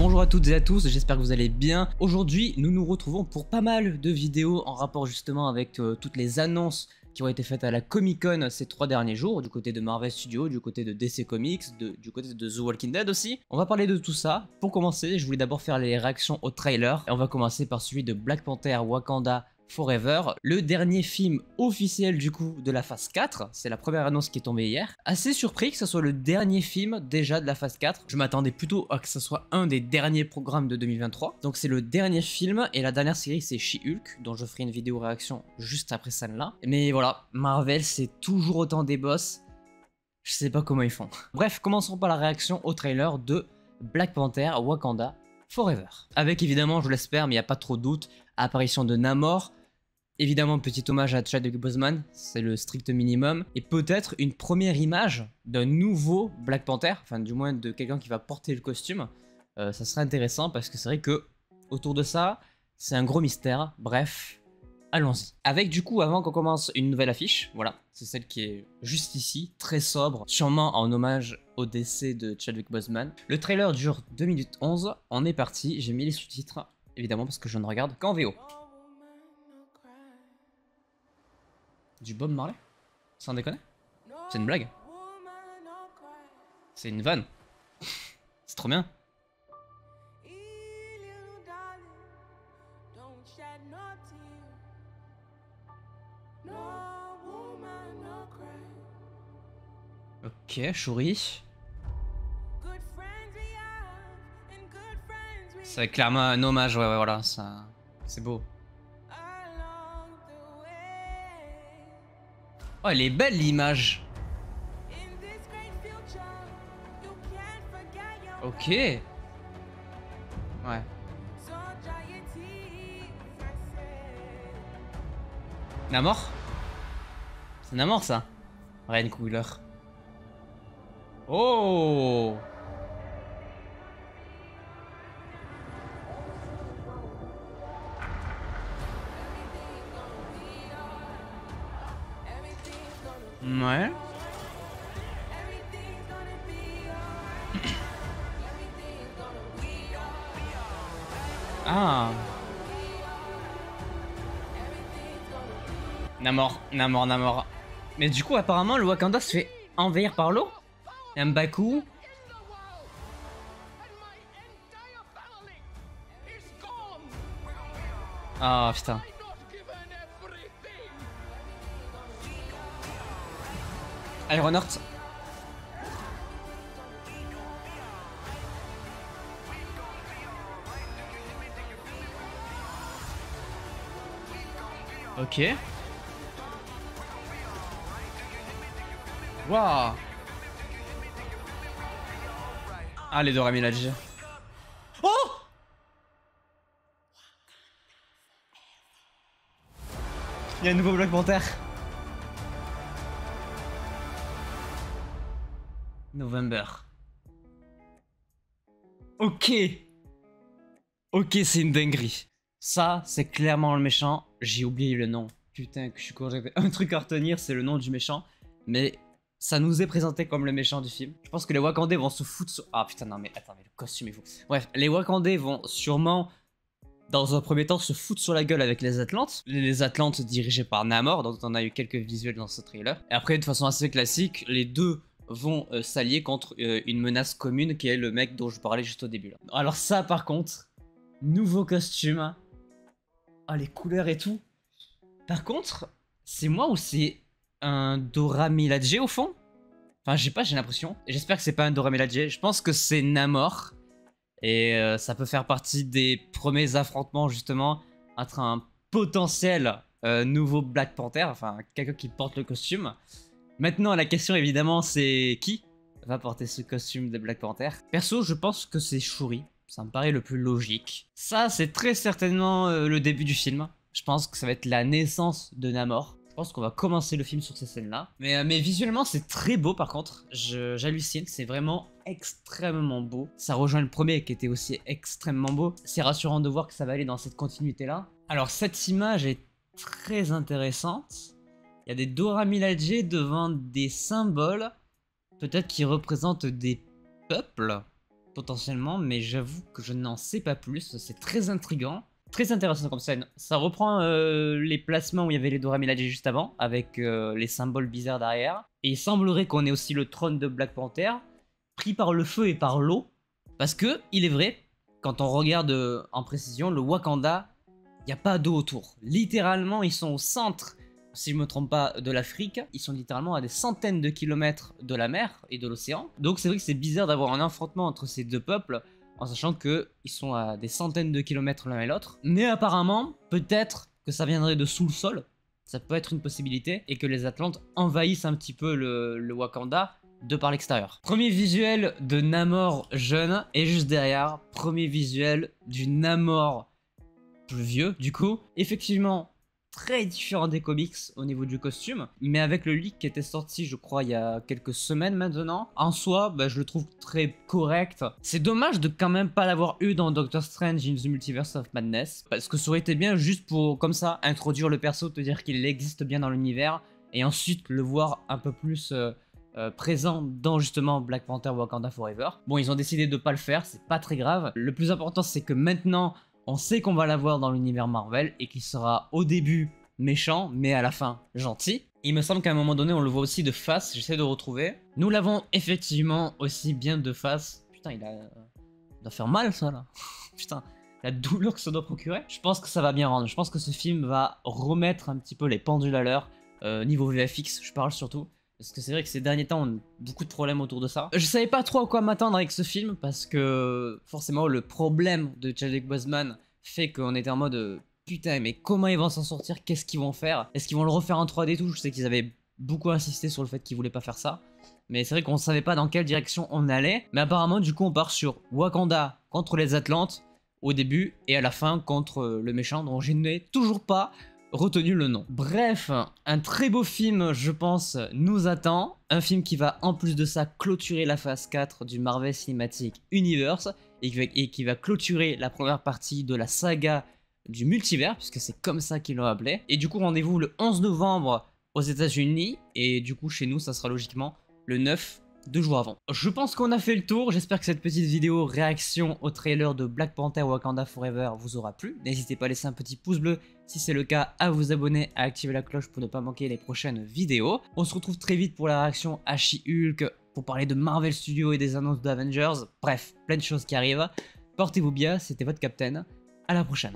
Bonjour à toutes et à tous, j'espère que vous allez bien. Aujourd'hui, nous nous retrouvons pour pas mal de vidéos en rapport justement avec toutes les annonces qui ont été faites à la Comic Con ces 3 derniers jours, du côté de Marvel Studios, du côté de DC Comics, du côté de The Walking Dead aussi. On va parler de tout ça. Pour commencer, je voulais d'abord faire les réactions au trailer. Et on va commencer par celui de Black Panther Wakanda Forever, le dernier film officiel du coup de la phase 4, c'est la première annonce qui est tombée hier. Assez surpris que ce soit le dernier film déjà de la phase 4, je m'attendais plutôt à que ce soit un des derniers programmes de 2023. Donc c'est le dernier film et la dernière série c'est She-Hulk, dont je ferai une vidéo réaction juste après celle-là. Mais voilà, Marvel c'est toujours autant des boss, je sais pas comment ils font. Bref, commençons par la réaction au trailer de Black Panther Wakanda Forever. Avec évidemment, je l'espère, mais il n'y a pas trop de doute, apparition de Namor. Évidemment, petit hommage à Chadwick Boseman, c'est le strict minimum. Et peut-être une première image d'un nouveau Black Panther, enfin du moins de quelqu'un qui va porter le costume. Ça serait intéressant parce que c'est vrai que autour de ça, c'est un gros mystère. Bref, allons-y. Avec du coup, avant qu'on commence, une nouvelle affiche. Voilà, c'est celle qui est juste ici, très sobre, sûrement en hommage au décès de Chadwick Boseman. Le trailer dure 2 minutes 11, on est parti, j'ai mis les sous-titres, évidemment parce que je ne regarde qu'en VO. Du Bob Marley? Sans déconner? C'est une blague? C'est une vanne? C'est trop bien. Ok, Shuri. C'est clairement un hommage, ouais, voilà, ça... C'est beau. Oh, elle est belle l'image. Ok. Ouais. Namor? C'est Namor ça? Ryan Coogler. Oh! Ouais. Ah. Namor. Mais du coup, apparemment, le Wakanda se fait envahir par l'eau. M'Baku. Ah, putain. Ironheart. Ok. Waouh. Ah, les Dora Milaje. Oh! Il y a un nouveau Black Panther. November. Ok. Ok, c'est une dinguerie. Ça, c'est clairement le méchant. J'ai oublié le nom. Putain, que je suis con. Un truc à retenir, c'est le nom du méchant. Mais ça nous est présenté comme le méchant du film. Je pense que les Wakandais vont se foutre sur... Ah putain, non mais attends, mais le costume est fou. Bref, les Wakandais vont sûrement, dans un premier temps, se foutre sur la gueule avec les Atlantes. Les Atlantes dirigés par Namor, dont on a eu quelques visuels dans ce trailer. Et après, de façon assez classique, les deux vont s'allier contre une menace commune qui est le mec dont je parlais juste au début. Là. Alors ça, par contre, nouveau costume. Ah, les couleurs et tout. Par contre, c'est moi ou c'est un Dora Milaje au fond? Enfin, j'ai l'impression. J'espère que c'est pas un Dora Milaje. Je pense que c'est Namor. Et ça peut faire partie des premiers affrontements, justement, entre un potentiel nouveau Black Panther, enfin, quelqu'un qui porte le costume. Maintenant, la question, évidemment, c'est qui va porter ce costume de Black Panther? Perso, je pense que c'est Shuri. Ça me paraît le plus logique. Ça, c'est très certainement le début du film. Je pense que ça va être la naissance de Namor. Je pense qu'on va commencer le film sur ces scènes-là. Mais visuellement, c'est très beau par contre. J'hallucine, c'est vraiment extrêmement beau. Ça rejoint le premier qui était aussi extrêmement beau. C'est rassurant de voir que ça va aller dans cette continuité-là. Alors, cette image est très intéressante. Il y a des Dora Milaje devant des symboles, peut-être qui représentent des peuples. potentiellement, mais j'avoue que je n'en sais pas plus. C'est très intriguant, très intéressant comme scène. Ça reprend les placements où il y avait les Dora Milaje juste avant, avec les symboles bizarres derrière. Et il semblerait qu'on ait aussi le trône de Black Panther, pris par le feu et par l'eau, parce que, il est vrai, quand on regarde en précision, le Wakanda, il n'y a pas d'eau autour. Littéralement, ils sont au centre, si je me trompe pas, de l'Afrique. Ils sont littéralement à des centaines de kilomètres de la mer et de l'océan. Donc c'est vrai que c'est bizarre d'avoir un affrontement entre ces deux peuples, en sachant qu'ils sont à des centaines de kilomètres l'un et l'autre. Mais apparemment, peut-être que ça viendrait de sous le sol. Ça peut être une possibilité. Et que les Atlantes envahissent un petit peu le Wakanda de par l'extérieur. Premier visuel de Namor jeune. Et juste derrière, premier visuel du Namor plus vieux, du coup. Effectivement, très différent des comics au niveau du costume, mais avec le leak qui était sorti, je crois, il y a quelques semaines maintenant, en soi, bah, je le trouve très correct. C'est dommage de quand même pas l'avoir eu dans Doctor Strange in the Multiverse of Madness, parce que ça aurait été bien juste pour, comme ça, introduire le perso, te dire qu'il existe bien dans l'univers, et ensuite le voir un peu plus présent dans justement Black Panther Wakanda Forever. Bon, ils ont décidé de pas le faire, c'est pas très grave. Le plus important, c'est que maintenant, on sait qu'on va l'avoir dans l'univers Marvel et qu'il sera au début méchant, mais à la fin gentil. Il me semble qu'à un moment donné, on le voit aussi de face, j'essaie de retrouver. Nous l'avons effectivement aussi bien de face. Putain, il doit faire mal ça là. Putain, la douleur que ça doit procurer. Je pense que ça va bien rendre. Je pense que ce film va remettre un petit peu les pendules à l'heure. Niveau VFX, je parle surtout. Parce que c'est vrai que ces derniers temps, on a beaucoup de problèmes autour de ça. Je savais pas trop à quoi m'attendre avec ce film, parce que forcément le problème de Chadwick Boseman fait qu'on était en mode putain, mais comment ils vont s'en sortir? Qu'est-ce qu'ils vont faire? Est-ce qu'ils vont le refaire en 3D tout? Je sais qu'ils avaient beaucoup insisté sur le fait qu'ils voulaient pas faire ça. Mais c'est vrai qu'on savait pas dans quelle direction on allait. Mais apparemment, du coup, on part sur Wakanda contre les Atlantes au début et à la fin contre le méchant dont je n'ai toujours pas retenu le nom. Bref, un très beau film, je pense, nous attend. Un film qui va, en plus de ça, clôturer la phase 4 du Marvel Cinematic Universe et qui va clôturer la première partie de la saga du multivers, puisque c'est comme ça qu'ils l'ont appelé. Et du coup, rendez-vous le 11 novembre aux États-Unis et du coup, chez nous, ça sera logiquement le 9, 2 jours avant. Je pense qu'on a fait le tour. J'espère que cette petite vidéo réaction au trailer de Black Panther Wakanda Forever vous aura plu. N'hésitez pas à laisser un petit pouce bleu si c'est le cas, à vous abonner, à activer la cloche pour ne pas manquer les prochaines vidéos. On se retrouve très vite pour la réaction à She-Hulk, pour parler de Marvel Studios et des annonces d'Avengers. Bref, plein de choses qui arrivent. Portez-vous bien, c'était votre Captain. À la prochaine.